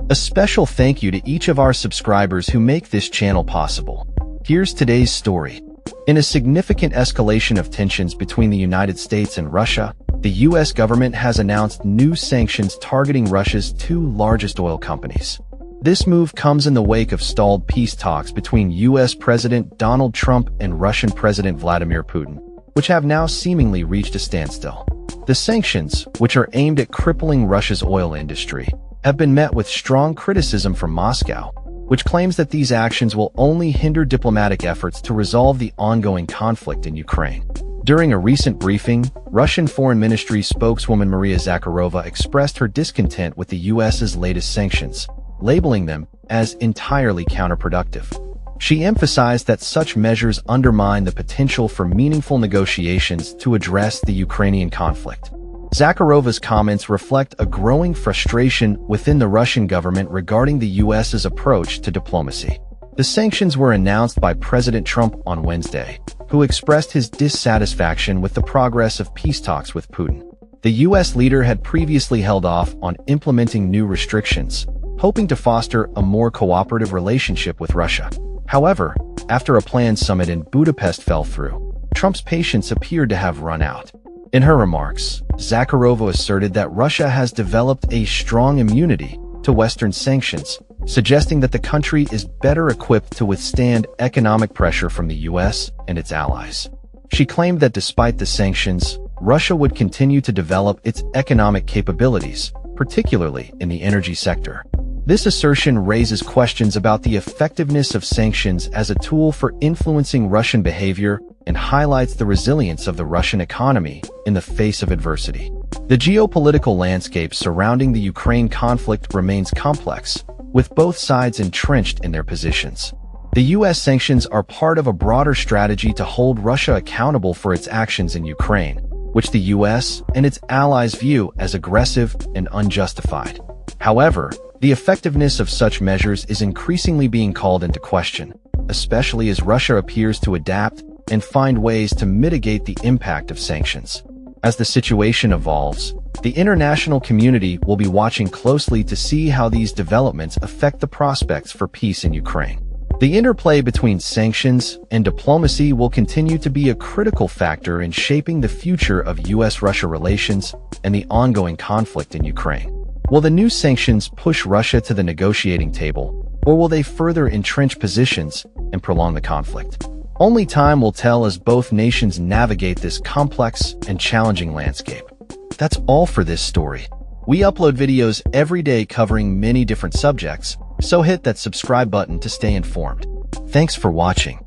A special thank you to each of our subscribers who make this channel possible. Here's today's story. In a significant escalation of tensions between the United States and Russia, the US government has announced new sanctions targeting Russia's two largest oil companies. This move comes in the wake of stalled peace talks between US President Donald Trump and Russian President Vladimir Putin, which have now seemingly reached a standstill. The sanctions, which are aimed at crippling Russia's oil industry, have been met with strong criticism from Moscow, which claims that these actions will only hinder diplomatic efforts to resolve the ongoing conflict in Ukraine. During a recent briefing, Russian Foreign Ministry spokeswoman Maria Zakharova expressed her discontent with the US's latest sanctions, labeling them as entirely counterproductive. She emphasized that such measures undermine the potential for meaningful negotiations to address the Ukrainian conflict. Zakharova's comments reflect a growing frustration within the Russian government regarding the US's approach to diplomacy. The sanctions were announced by President Trump on Wednesday, who expressed his dissatisfaction with the progress of peace talks with Putin. The US leader had previously held off on implementing new restrictions, hoping to foster a more cooperative relationship with Russia. However, after a planned summit in Budapest fell through, Trump's patience appeared to have run out. In her remarks, Zakharova asserted that Russia has developed a strong immunity to Western sanctions, suggesting that the country is better equipped to withstand economic pressure from the US and its allies. She claimed that despite the sanctions, Russia would continue to develop its economic capabilities, particularly in the energy sector. This assertion raises questions about the effectiveness of sanctions as a tool for influencing Russian behavior and highlights the resilience of the Russian economy in the face of adversity. The geopolitical landscape surrounding the Ukraine conflict remains complex, with both sides entrenched in their positions. The US sanctions are part of a broader strategy to hold Russia accountable for its actions in Ukraine, which the US and its allies view as aggressive and unjustified. However, the effectiveness of such measures is increasingly being called into question, especially as Russia appears to adapt and find ways to mitigate the impact of sanctions. As the situation evolves, the international community will be watching closely to see how these developments affect the prospects for peace in Ukraine. The interplay between sanctions and diplomacy will continue to be a critical factor in shaping the future of US-Russia relations and the ongoing conflict in Ukraine. Will the new sanctions push Russia to the negotiating table, or will they further entrench positions and prolong the conflict? Only time will tell as both nations navigate this complex and challenging landscape. That's all for this story. We upload videos every day covering many different subjects, so hit that subscribe button to stay informed. Thanks for watching.